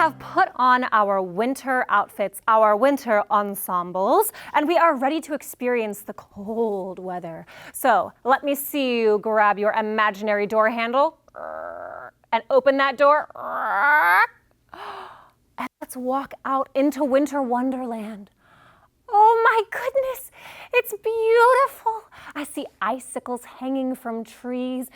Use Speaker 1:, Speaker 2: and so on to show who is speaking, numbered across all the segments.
Speaker 1: have put on our winter outfits, our winter ensembles, and we are ready to experience the cold weather. So let me see you grab your imaginary door handle and open that door. And let's walk out into winter wonderland. Oh my goodness, it's beautiful. I see icicles hanging from trees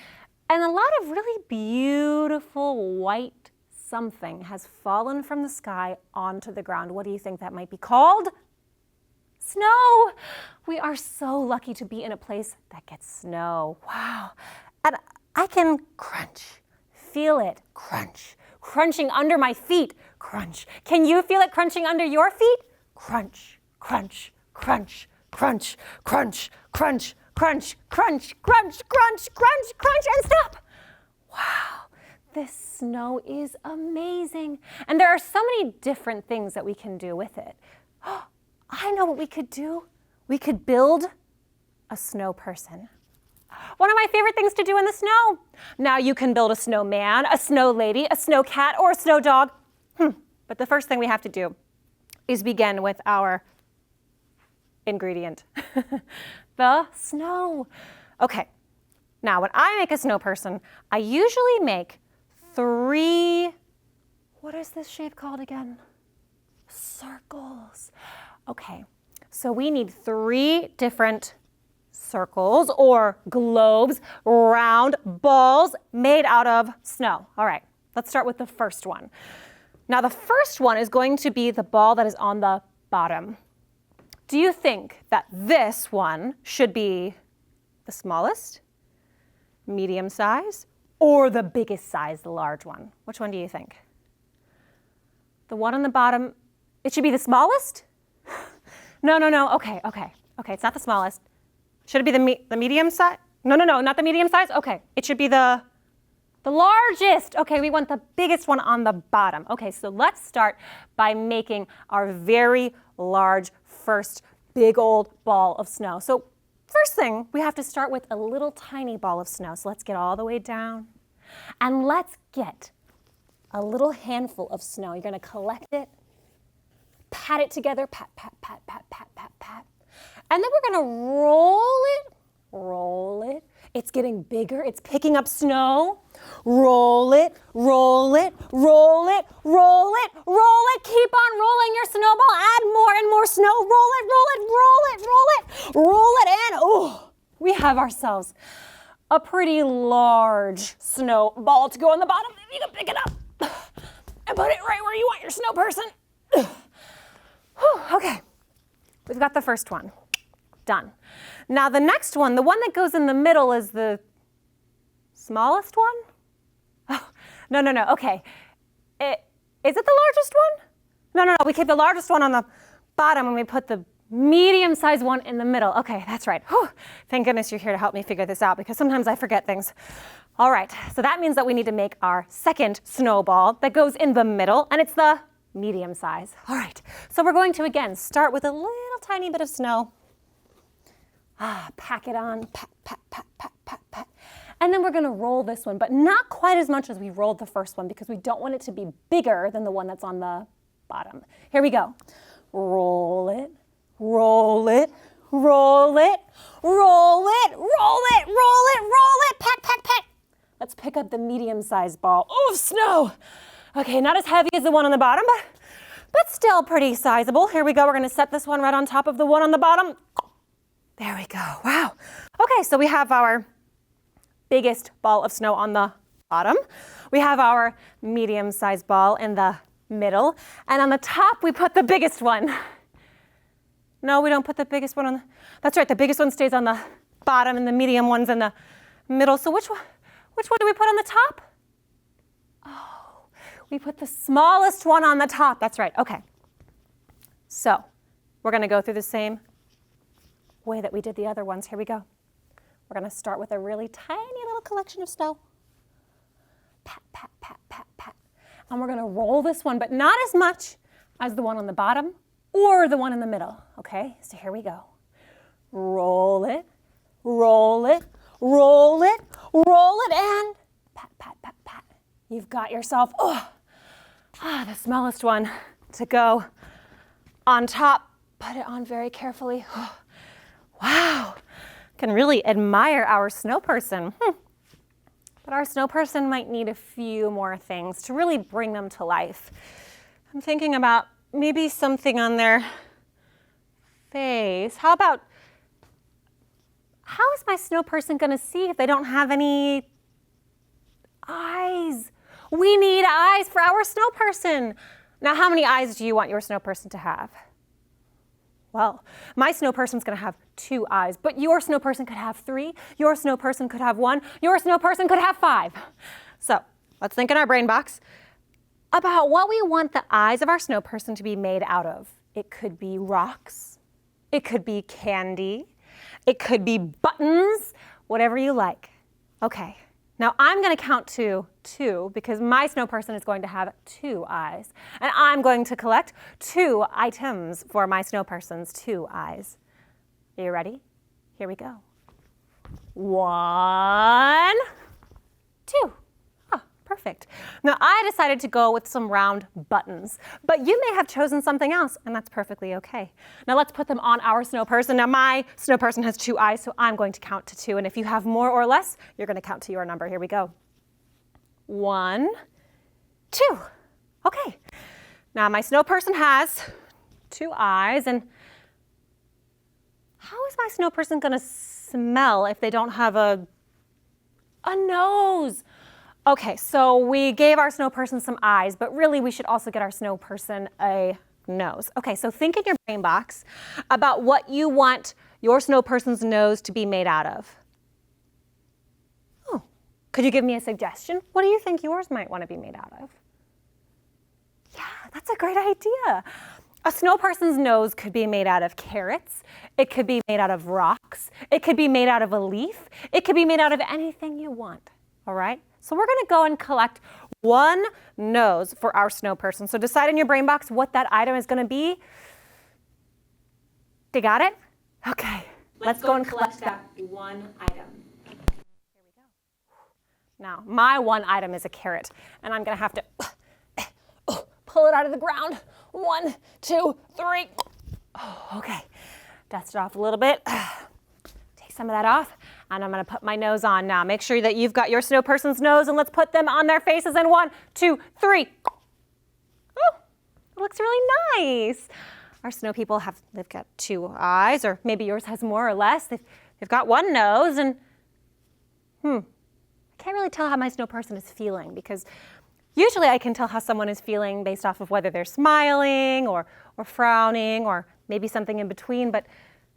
Speaker 1: and a lot of really beautiful white something has fallen from the sky onto the ground. What do you think that might be called? Snow. We are so lucky to be in a place that gets snow. Wow. And I can crunch, feel it, crunch, crunching under my feet, crunch. Can you feel it crunching under your feet? Crunch, crunch, crunch, crunch, crunch, crunch, crunch, crunch, crunch, crunch, crunch, crunch, and stop. Wow. This snow is amazing. And there are so many different things that we can do with it. I know what we could do. We could build a snow person. One of my favorite things to do in the snow. Now you can build a snowman, a snow lady, a snow cat, or a snow dog. But the first thing we have to do is begin with our ingredient, the snow. Okay, now when I make a snow person, I usually make 3, what is this shape called again? Circles. Okay, so we need 3 different circles or globes, round balls made out of snow. All right, let's start with the first one. Now the first one is going to be the ball that is on the bottom. Do you think that this one should be the smallest, medium size, or the biggest size, the large one? Which one do you think? The one on the bottom, it should be the smallest? No. Okay. It's not the smallest. Should it be the medium size? No, not the medium size? Okay, it should be the largest. Okay, we want the biggest one on the bottom. Okay, so let's start by making our very large first big old ball of snow. So first thing, we have to start with a little tiny ball of snow. So let's get all the way down and let's get a little handful of snow. You're gonna collect it, pat it together, pat, pat, pat, pat, pat, pat, pat. And then we're gonna roll it. It's getting bigger, it's picking up snow. Roll it, roll it, roll it, roll it, roll it. Keep on rolling your snowball. Add more and more snow. Roll it, roll it, roll it, roll it, roll it, and oh, we have ourselves a pretty large snowball to go on the bottom. If you can pick it up and put it right where you want your snow person. Okay, we've got the first one. Done. Now the next one, the one that goes in the middle is the smallest one? Oh, no, okay. Is it the largest one? No, we keep the largest one on the bottom and we put the medium-sized one in the middle. Okay, that's right. Whew. Thank goodness you're here to help me figure this out because sometimes I forget things. All right, so that means that we need to make our second snowball that goes in the middle and it's the medium size. All right, so we're going to again start with a little tiny bit of snow. Pack it on, pat, pat, pat, pat, pat, pat. And then we're gonna roll this one, but not quite as much as we rolled the first one because we don't want it to be bigger than the one that's on the bottom. Here we go. Roll it, roll it, roll it, roll it, roll it, roll it, roll it, pat, pat, pat. Let's pick up the medium-sized ball of snow. Okay, not as heavy as the one on the bottom, but still pretty sizable. Here we go, we're gonna set this one right on top of the one on the bottom. There we go, wow. Okay, so we have our biggest ball of snow on the bottom. We have our medium-sized ball in the middle. And on the top, we put the biggest one. No, we don't put the biggest one on that's right, the biggest one stays on the bottom and the medium one's in the middle. So which one do we put on the top? Oh, we put the smallest one on the top. That's right, okay. So we're gonna go through the same way that we did the other ones. Here we go. We're gonna start with a really tiny little collection of snow. Pat, pat, pat, pat, pat. And we're gonna roll this one, but not as much as the one on the bottom or the one in the middle, okay? So here we go. Roll it, roll it, roll it, roll it, and pat, pat, pat, pat. You've got yourself The smallest one to go on top. Put it on very carefully. Wow, can really admire our snow person. But our snow person might need a few more things to really bring them to life. I'm thinking about maybe something on their face. How is my snow person gonna see if they don't have any eyes? We need eyes for our snow person. Now, how many eyes do you want your snow person to have? Well, my snow person's gonna have 2 eyes, but your snow person could have 3, your snow person could have 1, your snow person could have 5. So let's think in our brain box about what we want the eyes of our snow person to be made out of. It could be rocks, it could be candy, it could be buttons, whatever you like. Okay, now I'm gonna count to 2 because my snow person is going to have 2 eyes. And I'm going to collect 2 items for my snow person's 2 eyes. Are you ready? Here we go. 1, 2. Perfect. Now I decided to go with some round buttons, but you may have chosen something else, and that's perfectly okay. Now let's put them on our snow person. Now my snow person has 2 eyes, so I'm going to count to 2, and if you have more or less, you're going to count to your number. Here we go. 1, 2. Okay. Now my snow person has 2 eyes, and how is my snow person going to smell if they don't have a nose? Okay, so we gave our snow person some eyes, but really we should also get our snow person a nose. Okay, so think in your brain box about what you want your snow person's nose to be made out of. Oh, could you give me a suggestion? What do you think yours might want to be made out of? Yeah, that's a great idea. A snow person's nose could be made out of carrots. It could be made out of rocks. It could be made out of a leaf. It could be made out of anything you want, all right? So we're gonna go and collect 1 nose for our snow person. So decide in your brain box what that item is gonna be. You got it? Okay, let's go and collect that 1 item. Here we go. Now, my 1 item is a carrot, and I'm gonna have to pull it out of the ground. 1, 2, 3. Oh, okay, dust it off a little bit. Take some of that off. And I'm gonna put my nose on now. Make sure that you've got your snow person's nose, and let's put them on their faces in 1, 2, 3. Oh, it looks really nice. Our snow people they've got 2 eyes, or maybe yours has more or less. They've got 1 nose, and I can't really tell how my snow person is feeling, because usually I can tell how someone is feeling based off of whether they're smiling or frowning, or maybe something in between, but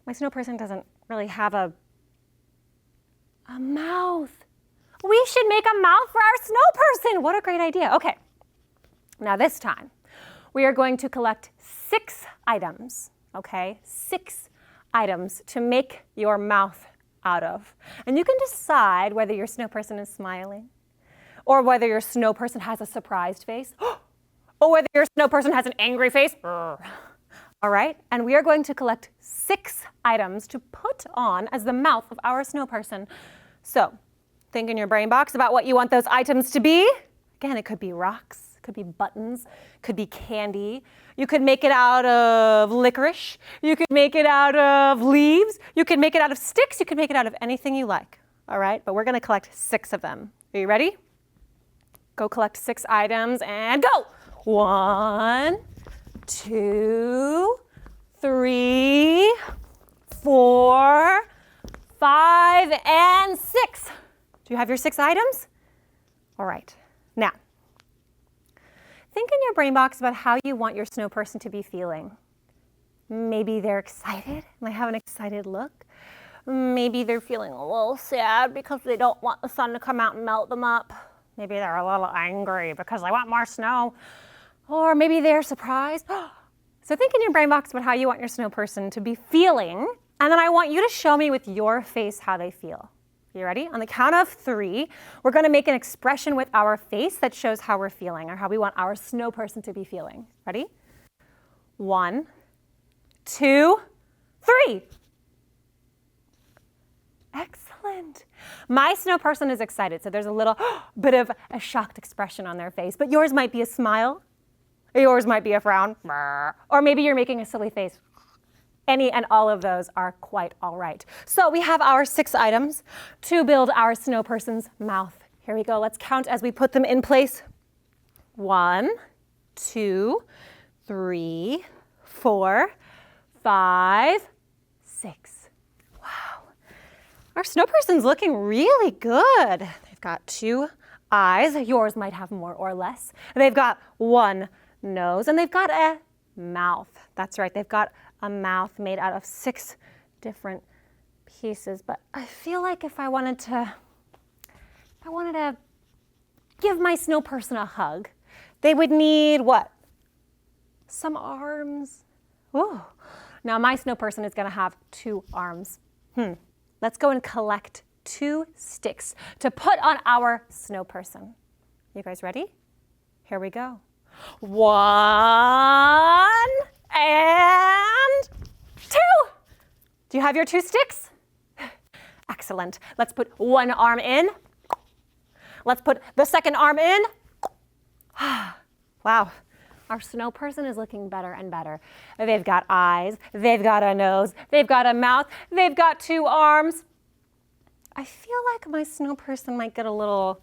Speaker 1: my snow person doesn't really have a mouth. We should make a mouth for our snow person. What a great idea. Okay, now this time we are going to collect 6 items, okay? 6 items to make your mouth out of. And you can decide whether your snow person is smiling, or whether your snow person has a surprised face, or whether your snow person has an angry face. All right, and we are going to collect 6 items to put on as the mouth of our snow person. So think in your brain box about what you want those items to be. Again, it could be rocks, it could be buttons, could be candy. You could make it out of licorice. You could make it out of leaves. You could make it out of sticks. You could make it out of anything you like. All right, but we're gonna collect 6 of them. Are you ready? Go collect 6 items and go. 1, 2, 3, 4, 5, and 6. Do you have your 6 items? All right. Now, think in your brain box about how you want your snow person to be feeling. Maybe they're excited. They have an excited look. Maybe they're feeling a little sad because they don't want the sun to come out and melt them up. Maybe they're a little angry because they want more snow. Or maybe they're surprised. So think in your brain box about how you want your snow person to be feeling, and then I want you to show me with your face how they feel. You ready? On the count of 3, we're gonna make an expression with our face that shows how we're feeling, or how we want our snow person to be feeling. Ready? 1, 2, 3. Excellent. My snow person is excited, so there's a little bit of a shocked expression on their face, but yours might be a smile, Yours might be a frown. Or maybe you're making a silly face. Any and all of those are quite all right. So we have our 6 items to build our snow person's mouth. Here we go. Let's count as we put them in place. 1, 2, 3, 4, 5, 6. Wow. Our snow person's looking really good. They've got 2 eyes. Yours might have more or less. They've got 1 nose and they've got a mouth. That's right. They've got a mouth made out of 6 different pieces. But I feel like if I wanted to give my snow person a hug, they would need what? Some arms. Ooh. Now my snow person is going to have 2 arms. Let's go and collect 2 sticks to put on our snow person. You guys ready? Here we go. 1 and 2. Do you have your 2 sticks? Excellent. Let's put 1 arm in. Let's put the second arm in. Wow. Our snow person is looking better and better. They've got eyes, they've got a nose, they've got a mouth, they've got 2 arms. I feel like my snow person might get a little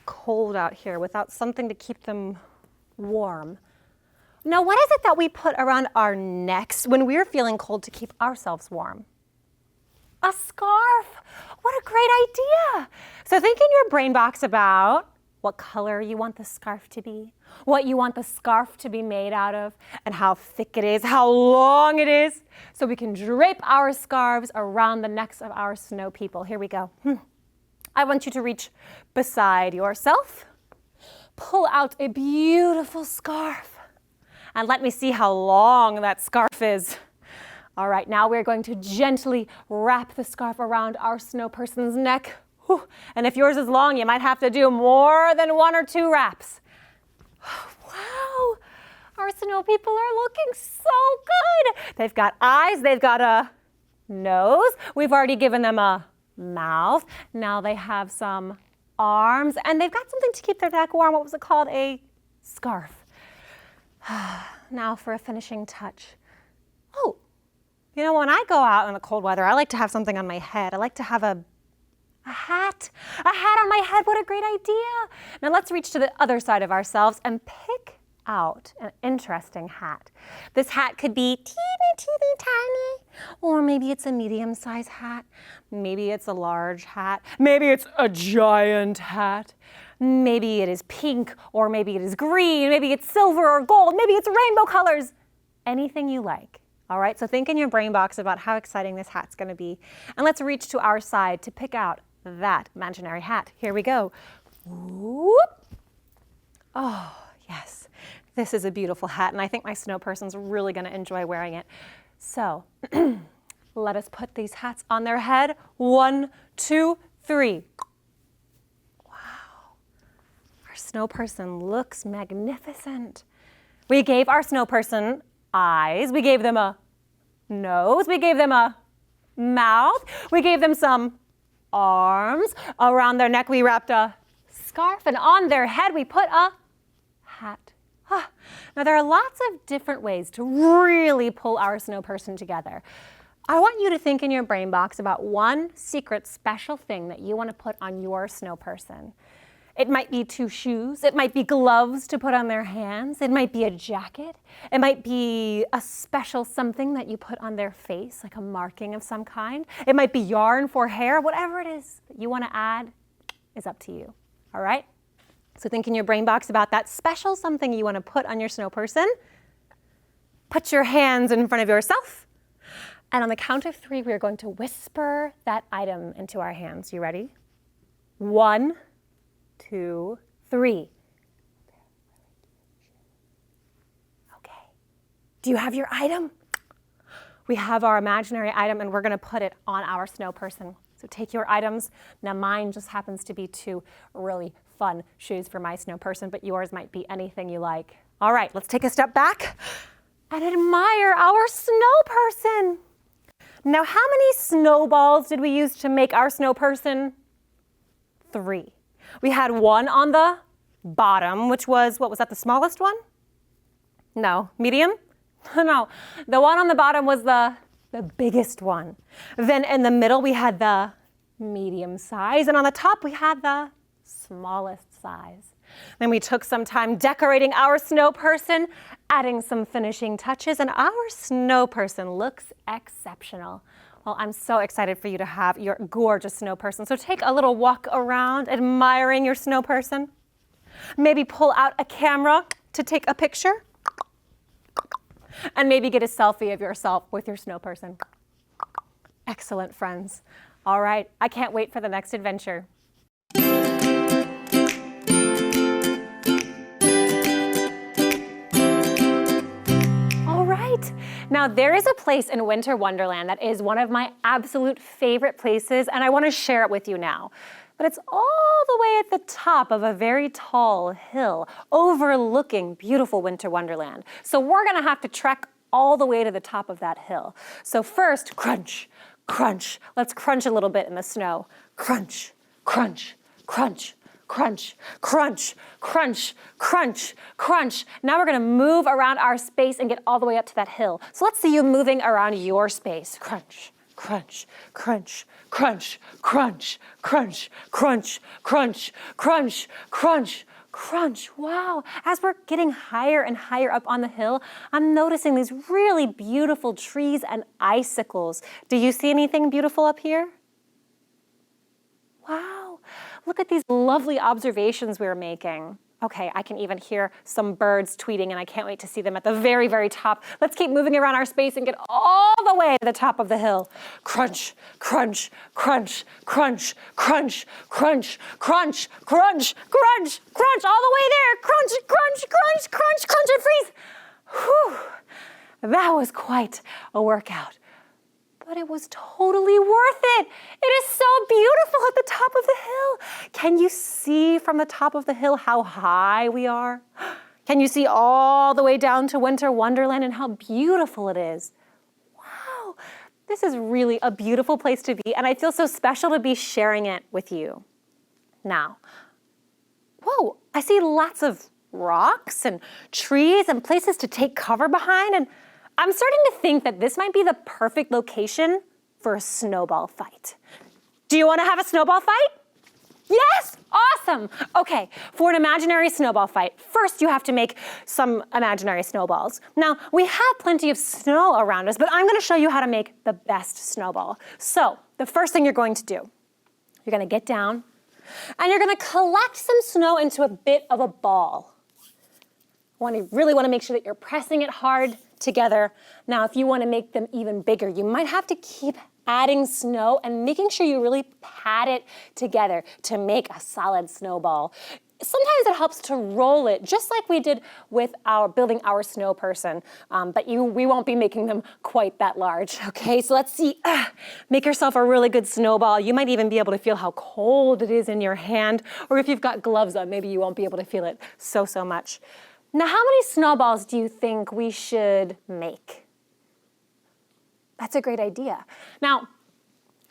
Speaker 1: cold out here without something to keep them warm. Now, what is it that we put around our necks when we're feeling cold to keep ourselves warm? A scarf. What a great idea. So think in your brain box about what color you want the scarf to be, what you want the scarf to be made out of, and how thick it is, how long it is, so we can drape our scarves around the necks of our snow people. Here we go. I want you to reach beside yourself, pull out a beautiful scarf, and let me see how long that scarf is. All right, now we're going to gently wrap the scarf around our snow person's neck. And if yours is long, you might have to do more than 1 or 2 wraps. Wow, our snow people are looking so good. They've got eyes, they've got a nose. We've already given them a mouth. Now they have some arms, and they've got something to keep their neck warm. What was it called? A scarf. Now for a finishing touch. Oh, you know, when I go out in the cold weather, I like to have something on my head. I like to have a hat. A hat on my head. What a great idea. Now let's reach to the other side of ourselves and pick out an interesting hat. This hat could be teeny tiny, or maybe it's a medium-sized hat. Maybe it's a large hat. Maybe it's a giant hat. Maybe it is pink, or maybe it is green. Maybe it's silver or gold. Maybe it's rainbow colors. Anything you like. All right, so think in your brain box about how exciting this hat's going to be. And let's reach to our side to pick out that imaginary hat. Here we go. Whoop. Oh, yes. This is a beautiful hat, and I think my snow person's really going to enjoy wearing it. So let us put these hats on their head. 1, 2, 3. Wow. Our snow person looks magnificent. We gave our snow person eyes. We gave them a nose. We gave them a mouth. We gave them some arms. Around their neck we wrapped a scarf, and on their head we put a hat. Now there are lots of different ways to really pull our snow person together. I want you to think in your brain box about one secret special thing that you want to put on your snow person. It might be 2 shoes, it might be gloves to put on their hands, it might be a jacket, it might be a special something that you put on their face, like a marking of some kind. It might be yarn for hair, whatever it is that you want to add is up to you, all right? So think in your brain box about that special something you want to put on your snow person. Put your hands in front of yourself, and on the count of 3, we're going to whisper that item into our hands. You ready? 1, 2, 3. Okay. Do you have your item? We have our imaginary item, and we're going to put it on our snow person. So take your items. Now mine just happens to be 2 really fun shoes for my snow person, but yours might be anything you like. All right, let's take a step back and admire our snow person. Now, how many snowballs did we use to make our snow person? 3. We had 1 on the bottom, which was, what was that, the smallest one? No. Medium? No. The one on the bottom was the biggest one. Then in the middle we had the medium size, and on the top we had the smallest size. Then we took some time decorating our snow person, adding some finishing touches, and our snow person looks exceptional. Well, I'm so excited for you to have your gorgeous snow person. So take a little walk around admiring your snow person. Maybe pull out a camera to take a picture. And maybe get a selfie of yourself with your snow person. Excellent, friends. All right, I can't wait for the next adventure. Now, there is a place in Winter Wonderland that is one of my absolute favorite places, and I want to share it with you now. But it's all the way at the top of a very tall hill overlooking beautiful Winter Wonderland. So we're going to have to trek all the way to the top of that hill. So first, crunch, crunch. Let's crunch a little bit in the snow. Crunch, crunch, crunch. Crunch, crunch, crunch, crunch, crunch. Now we're gonna move around our space and get all the way up to that hill. So let's see you moving around your space. Crunch, crunch, crunch, crunch, crunch, crunch, crunch, crunch, crunch, crunch, crunch. Wow, as we're getting higher and higher up on the hill, I'm noticing these really beautiful trees and icicles. Do you see anything beautiful up here? Wow. Look at these lovely observations we're making. Okay, I can even hear some birds tweeting, and I can't wait to see them at the very, very top. Let's keep moving around our space and get all the way to the top of the hill. Crunch, crunch, crunch, crunch, crunch, crunch, crunch, crunch, crunch, crunch, all the way there. Crunch, crunch, crunch, crunch, crunch, and freeze. Whew, that was quite a workout. But it was totally worth it. It is so beautiful at the top of the hill. Can you see from the top of the hill how high we are? Can you see all the way down to Winter Wonderland and how beautiful it is? Wow, this is really a beautiful place to be, and I feel so special to be sharing it with you. Now, whoa, I see lots of rocks and trees and places to take cover behind, and I'm starting to think that this might be the perfect location for a snowball fight. Do you want to have a snowball fight? Yes, awesome. Okay, for an imaginary snowball fight, first you have to make some imaginary snowballs. Now, we have plenty of snow around us, but I'm going to show you how to make the best snowball. So, the first thing you're going to do, you're going to get down and you're going to collect some snow into a bit of a ball. You really want to make sure that you're pressing it hard together. Now, if you want to make them even bigger, you might have to keep adding snow and making sure you really pat it together to make a solid snowball. Sometimes it helps to roll it, just like we did with building our snow person, but we won't be making them quite that large, okay? So let's see, make yourself a really good snowball. You might even be able to feel how cold it is in your hand, or if you've got gloves on, maybe you won't be able to feel it so much. Now, how many snowballs do you think we should make? That's a great idea. Now,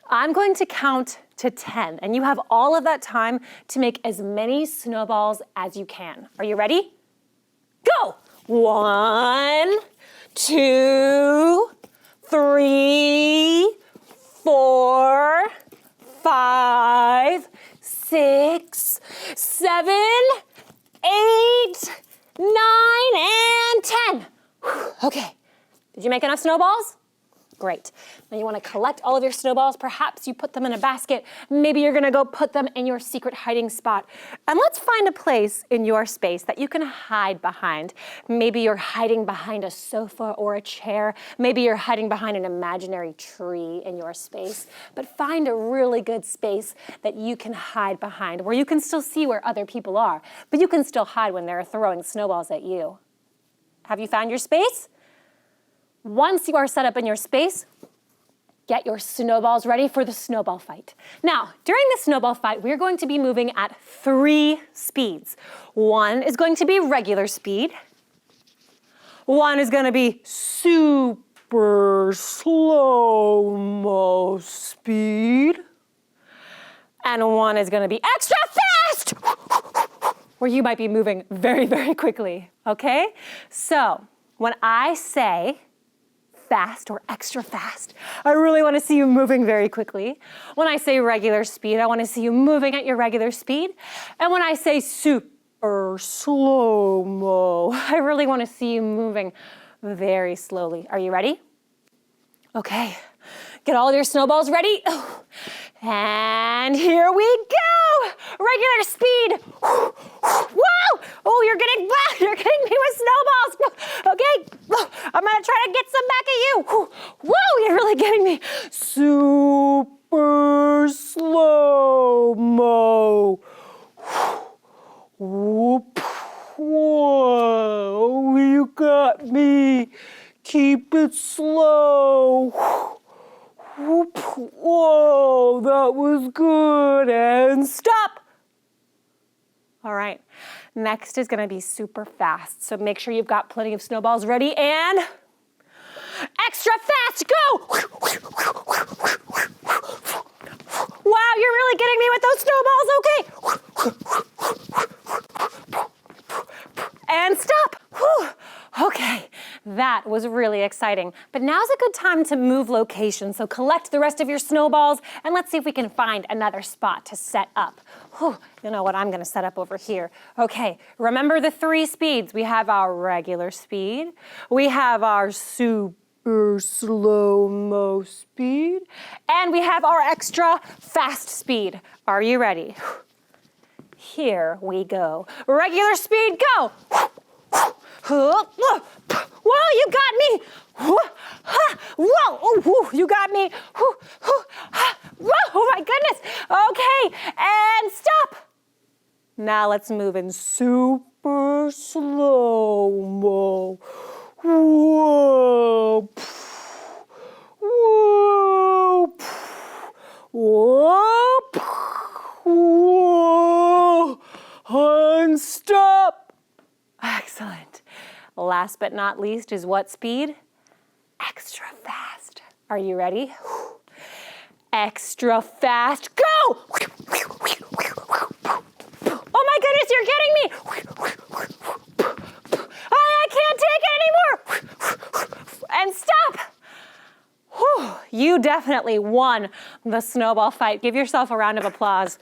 Speaker 1: I'm going to count to 10, and you have all of that time to make as many snowballs as you can. Are you ready? Go! 1, 2, 3, 4, 5, 6, 7, 8, 9, and 10. Okay, did you make enough snowballs? Great. Now you want to collect all of your snowballs. Perhaps you put them in a basket. Maybe you're going to go put them in your secret hiding spot. And let's find a place in your space that you can hide behind. Maybe you're hiding behind a sofa or a chair. Maybe you're hiding behind an imaginary tree in your space. But find a really good space that you can hide behind, where you can still see where other people are, but you can still hide when they're throwing snowballs at you. Have you found your space? Once you are set up in your space, get your snowballs ready for the snowball fight. Now, during the snowball fight, we're going to be moving at 3 speeds. 1 is going to be regular speed. 1 is going to be super slow-mo speed. And 1 is going to be extra fast, where you might be moving very, very quickly, okay? So, When I say fast or extra fast, I really want to see you moving very quickly. When I say regular speed, I want to see you moving at your regular speed. And when I say super slow-mo, I really want to see you moving very slowly. Are you ready? Okay, get all your snowballs ready. And here we go. Regular speed. Wow! Oh, you're getting me with snowballs. Okay, I'm gonna try to get some back at you. Whoa, you're really getting me. Super slow-mo. Whoop. Whoa, you got me. Keep it slow. Whoop. Whoa, that was good. And stop. All right, next is gonna be super fast. So make sure you've got plenty of snowballs ready and extra fast, go. Wow, you're really getting me with those snowballs, okay. And stop. Whew. Okay, that was really exciting. But now's a good time to move location. So collect the rest of your snowballs and let's see if we can find another spot to set up. Whew. You know what, I'm gonna set up over here. Okay, remember the 3 speeds. We have our regular speed, we have our super slow-mo speed, and we have our extra fast speed. Are you ready? Here we go. Regular speed, go. Whoa, you got me. Whoa, oh, you got me. Whoa, oh my goodness. Okay, and stop. Now let's move in super slow-mo. Whoa, whoa, whoa, whoa, and stop. Excellent. Last but not least is what speed? Extra fast. Are you ready? Extra fast, go! Oh my goodness, you're getting me! I can't take it anymore! And stop! Whew, you definitely won the snowball fight. Give yourself a round of applause.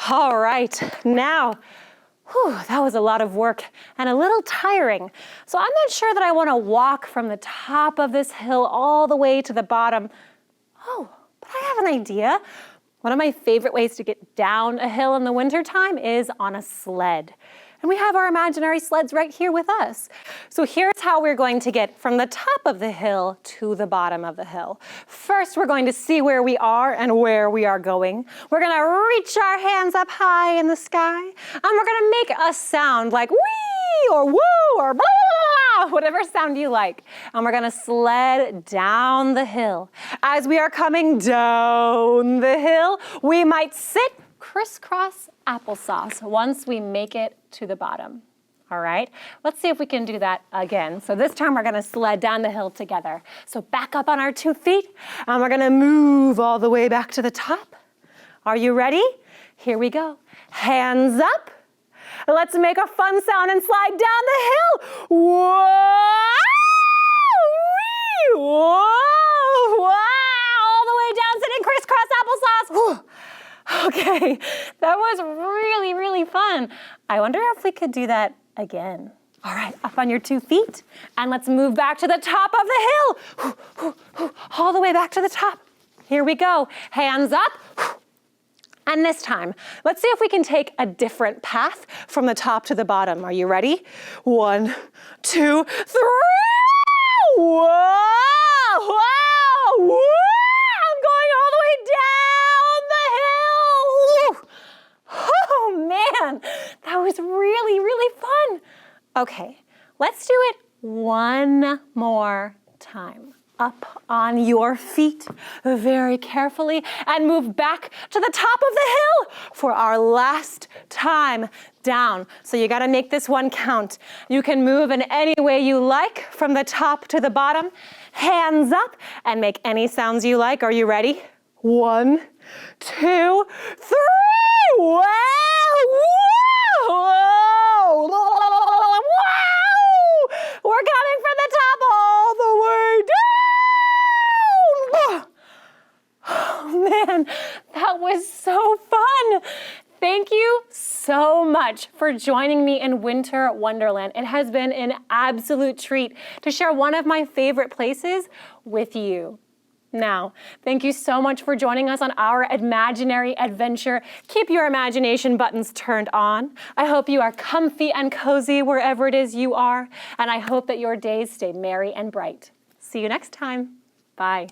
Speaker 1: All right, now, that was a lot of work and a little tiring. So I'm not sure that I want to walk from the top of this hill all the way to the bottom. Oh, but I have an idea. One of my favorite ways to get down a hill in the wintertime is on a sled. And we have our imaginary sleds right here with us. So here's how we're going to get from the top of the hill to the bottom of the hill. First, we're going to see where we are and where we are going. We're gonna reach our hands up high in the sky, and we're gonna make a sound like wee or woo or blah, blah, blah, whatever sound you like. And we're gonna sled down the hill. As we are coming down the hill, we might sit crisscross applesauce once we make it to the bottom. All right, let's see if we can do that again. So this time we're gonna sled down the hill together. So back up on our 2 feet, and we're gonna move all the way back to the top. Are you ready? Here we go. Hands up. Let's make a fun sound and slide down the hill. Whoa! Whoa! Wow! All the way down, sitting crisscross applesauce. Whew. Okay, that was really, really fun. I wonder if we could do that again. All right, up on your 2 feet, and let's move back to the top of the hill. All the way back to the top. Here we go, hands up. And this time, let's see if we can take a different path from the top to the bottom. Are you ready? 1, 2, 3. Whoa, whoa, whoa. I'm going all the way down the hill. Oh man, that was really, really fun. Okay, let's do it one more time. Up on your feet very carefully and move back to the top of the hill for our last time down. So you gotta make this one count. You can move in any way you like from the top to the bottom. Hands up and make any sounds you like. Are you ready? 1, 2, 3. Wow! Whoa! Wow! We're coming from the top again. That was so fun. Thank you so much for joining me in Winter Wonderland. It has been an absolute treat to share one of my favorite places with you. Now, thank you so much for joining us on our imaginary adventure. Keep your imagination buttons turned on. I hope you are comfy and cozy wherever it is you are, and I hope that your days stay merry and bright. See you next time. Bye.